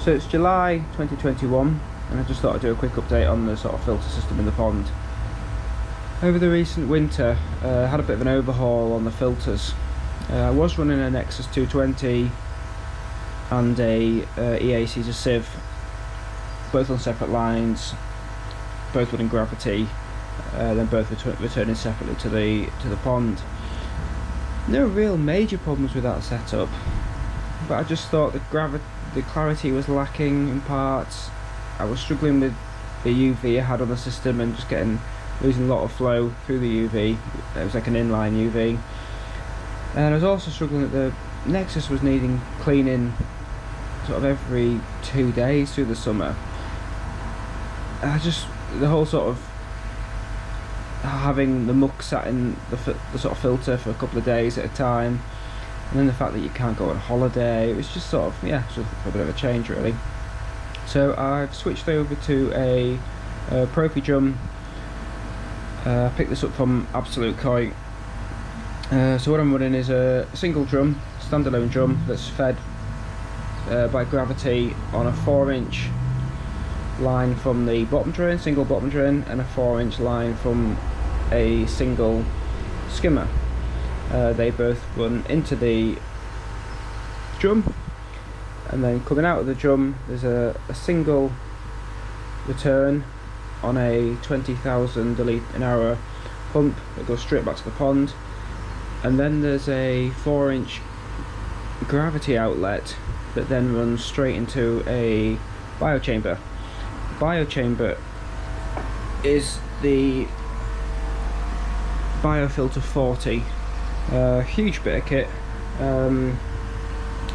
So it's July 2021 and I just thought I'd do a quick update on the sort of filter system in the pond. Over the recent winter I had a bit of an overhaul on the filters. I was running a Nexus 220 and a EA Cetus Sieve, both on separate lines, both running gravity, then both returning separately to the pond. No real major problems with that setup, but I just thought the clarity was lacking in parts. I was struggling with the UV I had on the system and just losing a lot of flow through the UV. It was like an inline UV, and I was also struggling that the Nexus was needing cleaning sort of every 2 days through the summer. The whole sort of having the muck sat in the sort of filter for a couple of days at a time, and then the fact that you can't go on holiday, it was just sort of, yeah, sort of a bit of a change really. So I've switched over to a Profidrum. I picked this up from Absolute Koi. So what I'm running is a single drum, standalone drum, that's fed by gravity on a 4-inch line from the bottom drain, single bottom drain, and a 4-inch line from a single skimmer. They both run into the drum, and then coming out of the drum there's a single return on a 20,000 litre an hour pump that goes straight back to the pond, and then there's a 4-inch gravity outlet that then runs straight into a biochamber. Biochamber is the BioFilter 40, huge bit of kit.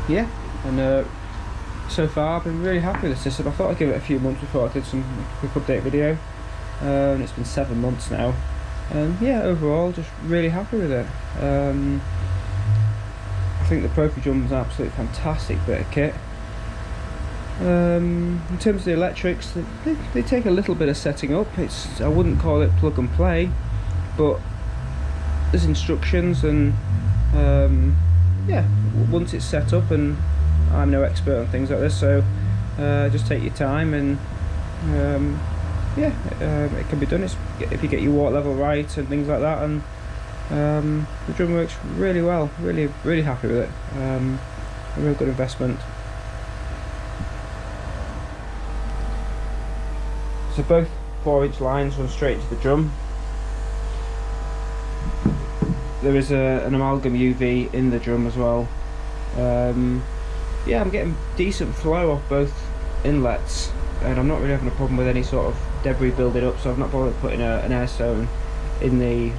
Yeah, and so far I've been really happy with the system. I thought I'd give it a few months before I did some quick update video, and it's been 7 months now, and yeah, overall just really happy with it. I think the Profidrum is an absolutely fantastic bit of kit. In terms of the electrics, they take a little bit of setting up. I wouldn't call it plug and play, but there's instructions, and yeah, once it's set up, and I'm no expert on things like this, so just take your time, and yeah, it can be done. If you get your water level right and things like that, and the drum works really well. Really happy with it. A real good investment. So both 4-inch lines run straight into the drum. There is an amalgam UV in the drum as well. Yeah, I'm getting decent flow off both inlets, and I'm not really having a problem with any sort of debris building up, so I've not bothered putting an air stone on the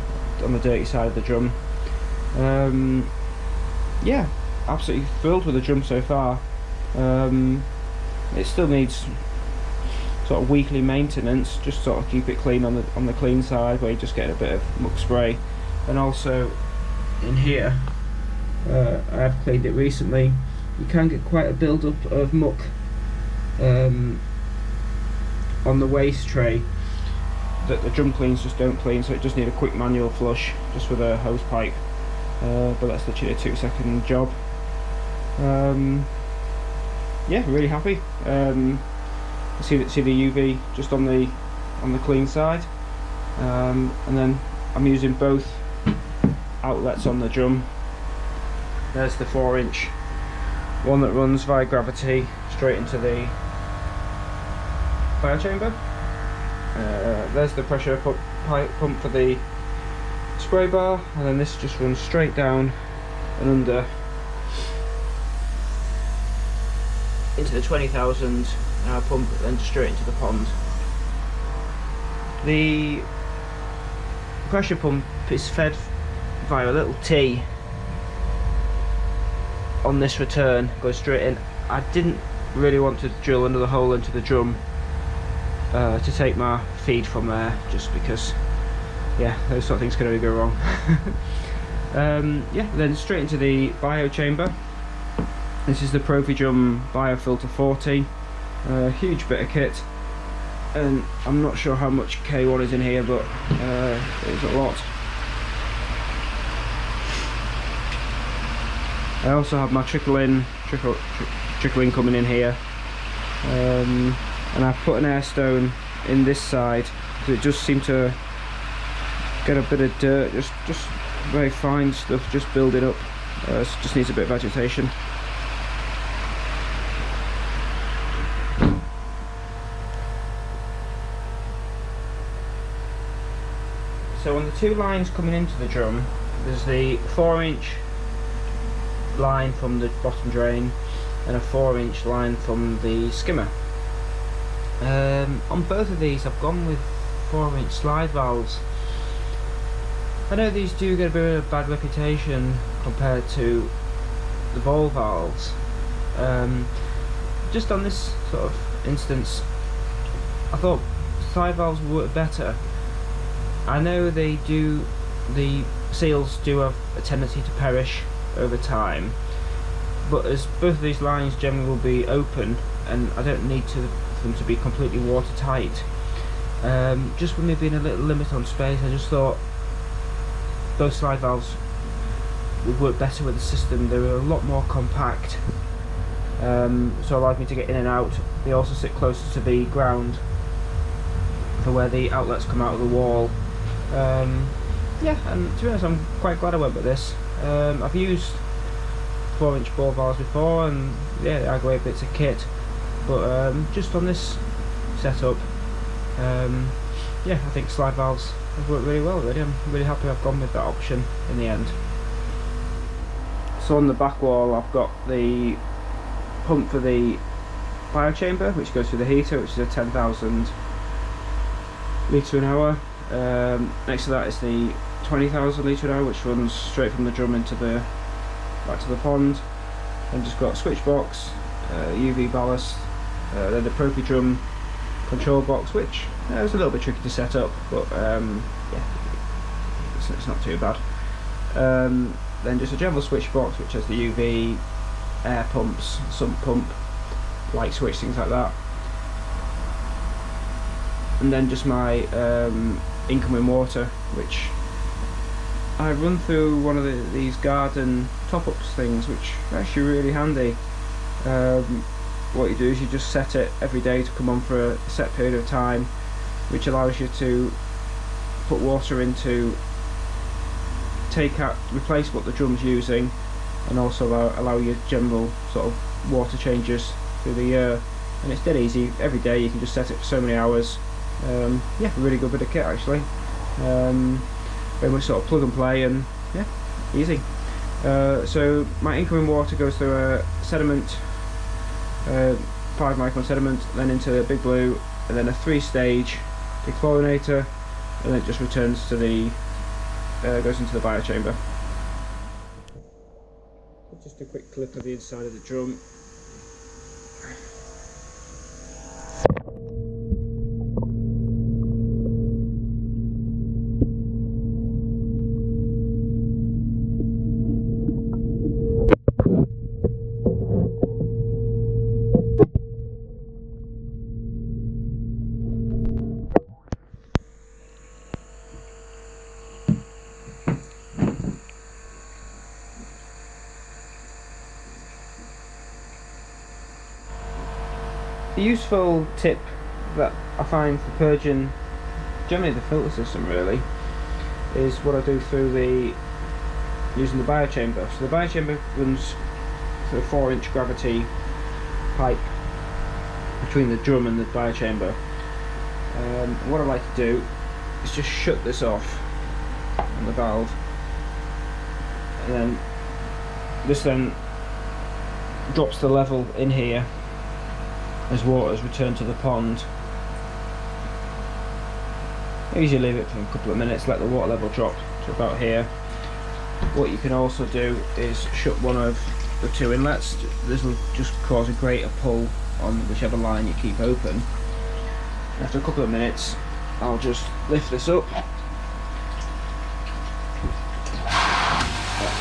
dirty side of the drum. Yeah, absolutely thrilled with the drum so far. It still needs sort of weekly maintenance, just sort of keep it clean on the clean side, where you're just getting a bit of muck spray. And also in here, I've cleaned it recently, you can get quite a build-up of muck on the waste tray that the drum cleans just don't clean, so it just need a quick manual flush just with a hose pipe, but that's literally a 2-second job. Yeah, really happy. See the UV just on the clean side, and then I'm using both outlets on the drum. There's the 4-inch one that runs via gravity straight into the biochamber. There's the pressure pump for the spray bar, and then this just runs straight down and under into the 20,000 pump, then straight into the pond. The pressure pump is fed via a little T on this return, goes straight in. I didn't really want to drill another hole into the drum to take my feed from there, just because, yeah, those sort of things can only go wrong. Yeah, then straight into the biochamber. This is the Profidrum BioFilter 40, huge bit of kit, and I'm not sure how much K1 is in here, but it's a lot. I also have my trickle in coming in here, and I've put an air stone in this side because it just seemed to get a bit of dirt, just very fine stuff just building up. So just needs a bit of vegetation. So on the two lines coming into the drum, there's the 4-inch line from the bottom drain and a 4-inch line from the skimmer. On both of these I've gone with 4-inch slide valves. I know these do get a bit of a bad reputation compared to the ball valves. Just on this sort of instance, I thought slide valves work better. I know the seals do have a tendency to perish over time, but as both of these lines generally will be open and I don't need them to be completely watertight, just with me being a little limit on space, I just thought those slide valves would work better with the system. They were a lot more compact, so allowed me to get in and out. They also sit closer to the ground for where the outlets come out of the wall. Yeah, and to be honest, I'm quite glad I went with this. I've used 4-inch ball valves before, and yeah, they are great bits of kit, but just on this setup, yeah, I think slide valves have worked really well. Really, I'm really happy I've gone with that option in the end. So on the back wall, I've got the pump for the biochamber, which goes through the heater, which is a 10,000 litre an hour. Next to that is the 20,000 litre an hour, which runs straight from the drum into back to the pond. And just got a switch box, UV ballast, then the Profidrum control box, which was a little bit tricky to set up, but yeah, it's not too bad. Then just a general switch box which has the UV, air pumps, sump pump, light switch, things like that. And then just my incoming water, which I run through one of these garden top-ups things, which are actually really handy. What you do is you just set it every day to come on for a set period of time, which allows you to put water in to replace what the drum's using, and also allow your general sort of water changes through the year. And it's dead easy. Every day you can just set it for so many hours. Yeah, really good bit of kit actually. Very much sort of plug and play, and yeah, easy. So my incoming water goes through a sediment, 5 micron sediment, then into a Big Blue, and then a 3-stage dechlorinator, and then it just returns to the goes into the biochamber. Just a quick clip of the inside of the drum. The useful tip that I find for purging, generally the filter system really, is what I do through using the biochamber. So the biochamber runs through a 4-inch gravity pipe between the drum and the biochamber. And what I like to do is just shut this off on the valve, and then this then drops the level in here as water's returned to the pond. I usually leave it for a couple of minutes, let the water level drop to about here. What you can also do is shut one of the 2 inlets. This will just cause a greater pull on whichever line you keep open. After a couple of minutes, I'll just lift this up.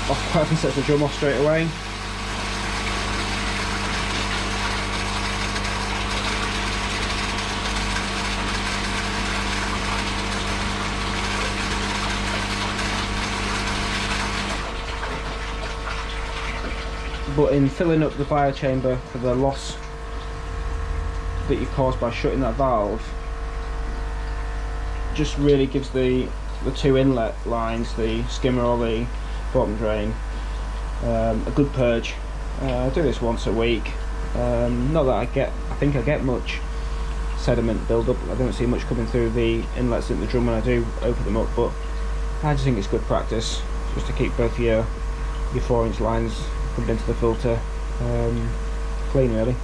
I can set the drum off straight away. But in filling up the biochamber for the loss that you cause by shutting that valve just really gives the two inlet lines, the skimmer or the bottom drain, a good purge. I do this once a week. Not that I think I get much sediment build up. I don't see much coming through the inlets in the drum when I do open them up, but I just think it's good practice just to keep both your 4-inch lines coming into the filter clean, really.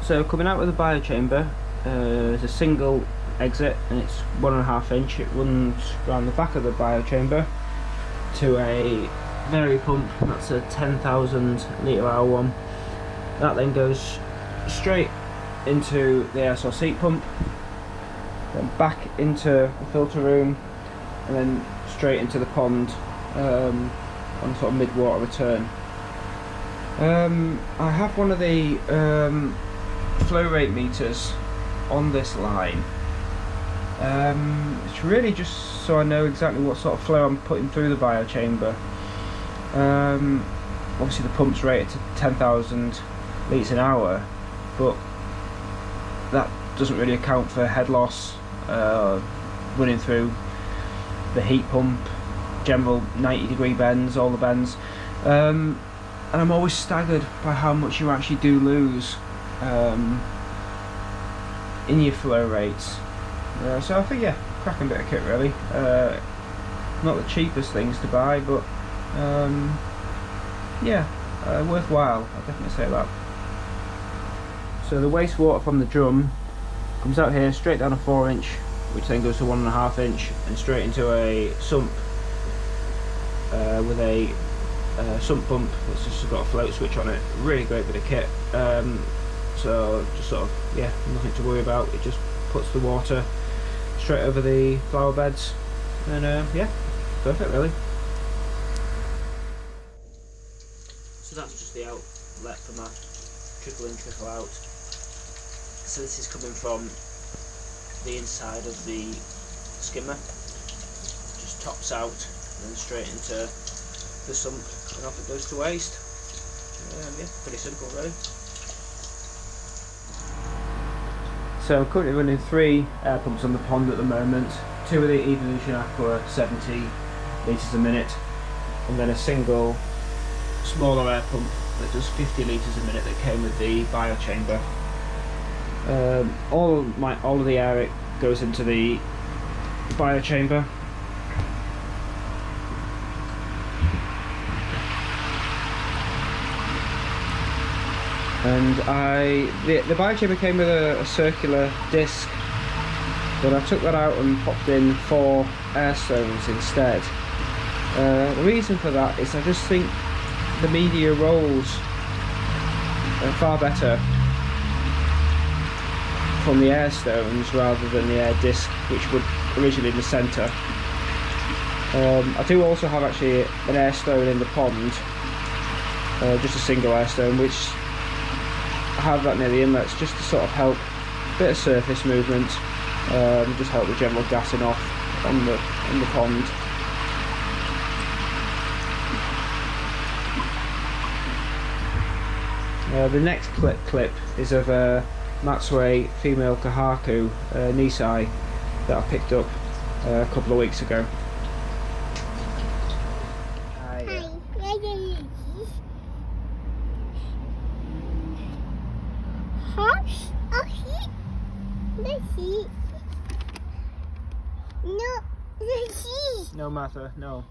So coming out of the bio chamber, there's a single exit and it's 1.5 inch. It runs around the back of the bio chamber to a vari pump. That's a 10,000 litre hour one. That then goes straight into the air source heat pump, then back into the filter room, and then straight into the pond on sort of mid-water return. I have one of the flow rate meters on this line. It's really just so I know exactly what sort of flow I'm putting through the bio chamber. Obviously the pump's rated to 10,000 litres an hour, but that doesn't really account for head loss running through the heat pump, general 90-degree bends, all the bends, and I'm always staggered by how much you actually do lose in your flow rates. So I think, yeah, cracking bit of kit really. Not the cheapest things to buy, but yeah, worthwhile, I'll definitely say that. So the wastewater from the drum comes out here straight down a 4-inch, which then goes to 1.5 inch and straight into a sump with a sump pump that's just got a float switch on it. Really great bit of kit. So just sort of, yeah, nothing to worry about. It just puts the water straight over the flower beds, and yeah, perfect really. So that's just the outlet for my trickle in, trickle out. So this is coming from the inside of the skimmer, just tops out and then straight into the sump and off it goes to waste. Yeah, pretty simple really. So I'm currently running 3 air pumps on the pond at the moment. 2 of the Evolution Aqua 70 litres a minute, and then a single smaller air pump that does 50 litres a minute that came with the bio chamber. All of the air goes into the bio chamber. And the bio chamber came with a circular disc, but I took that out and popped in 4 air stones instead. The reason for that is I just think the media rolls are far better from the air stones rather than the air disc, which would originally in the centre. I do also have actually an air stone in the pond, just a single air stone, which I have that near the inlets just to sort of help a bit of surface movement, just help the general gassing off on the pond. The next clip is of Matsue female Kahaku Nisai that I picked up a couple of weeks ago. No, Martha, no.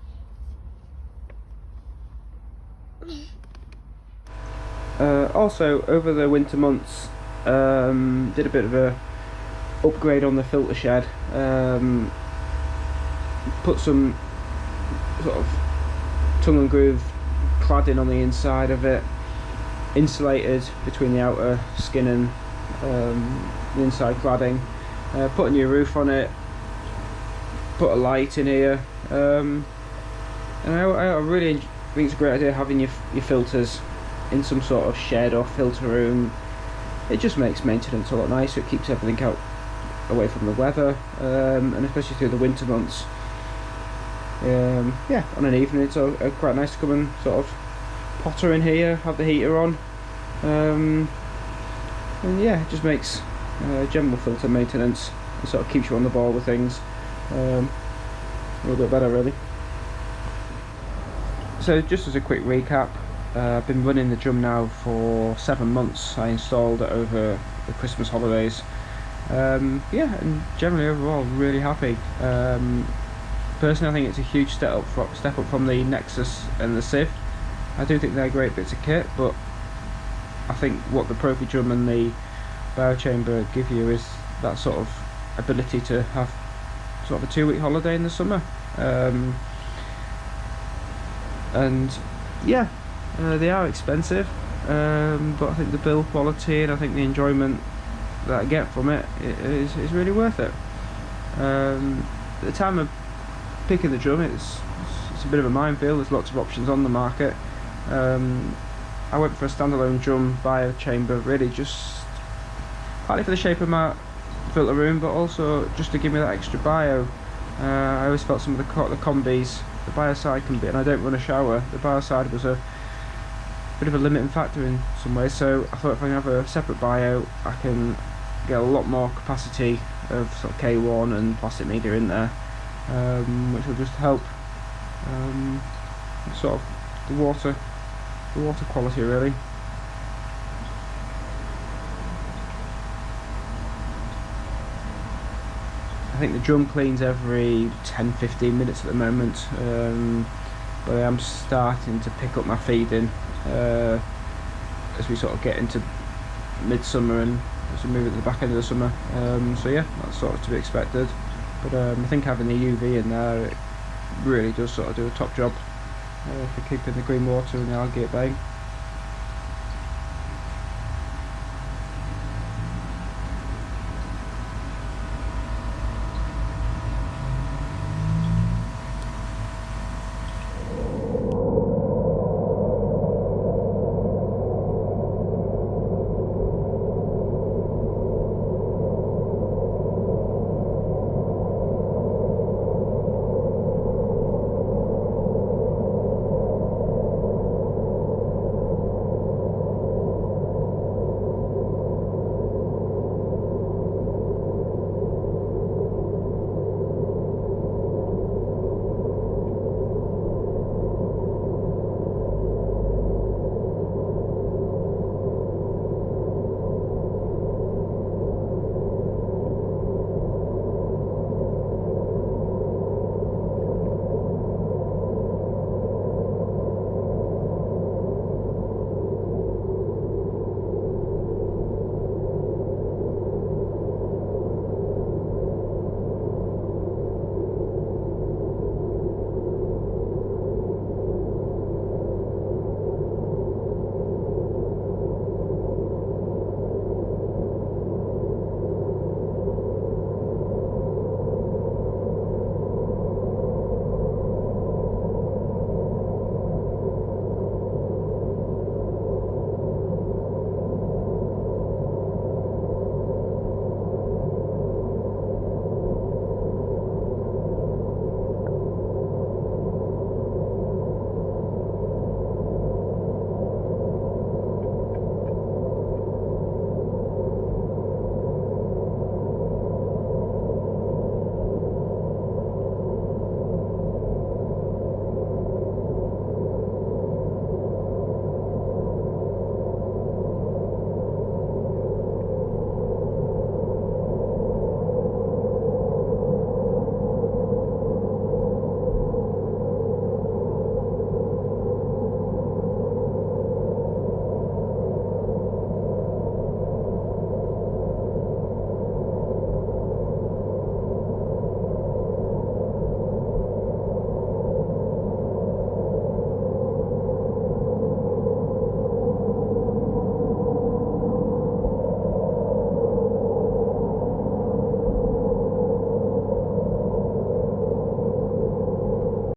Also, over the winter months, did a bit of a upgrade on the filter shed. Put some sort of tongue and groove cladding on the inside of it, insulated between the outer skin and the inside cladding. Put a new roof on it, put a light in here, and I really think it's a great idea having your filters in some sort of shed or filter room. It just makes maintenance a lot nicer. It keeps everything out away from the weather, and especially through the winter months. Yeah, on an evening it's quite nice to come and sort of potter in here, have the heater on, and yeah, it just makes general filter maintenance, and sort of keeps you on the ball with things a little bit better really. So just as a quick recap, I've been running the drum now for 7 months. I installed it over the Christmas holidays. Yeah, and generally overall really happy. Personally, I think it's a huge step up from the Nexus and the Sieve. I do think they're great bits of kit, but I think what the Profidrum and the BioChamber give you is that sort of ability to have sort of a 2-week holiday in the summer. And yeah, they are expensive, but I think the build quality and I think the enjoyment that I get from it is really worth it. At the time of picking the drum, it's a bit of a minefield. There's lots of options on the market. I went for a standalone drum BioChamber, really just partly for the shape of my filter room, but also just to give me that extra bio. I always felt some of the combis, the bio side can be, and I don't run a shower, the bio side was a bit of a limiting factor in some ways, so I thought if I can have a separate bio, I can get a lot more capacity of sort of K1 and plastic media in there, which will just help sort of the water quality really. I think the drum cleans every 10-15 minutes at the moment, but I am starting to pick up my feeding as we sort of get into midsummer and as we move at the back end of the summer. So yeah, that's sort of to be expected. But I think having the UV in there, it really does sort of do a top job for keeping the green water and the algae at bay.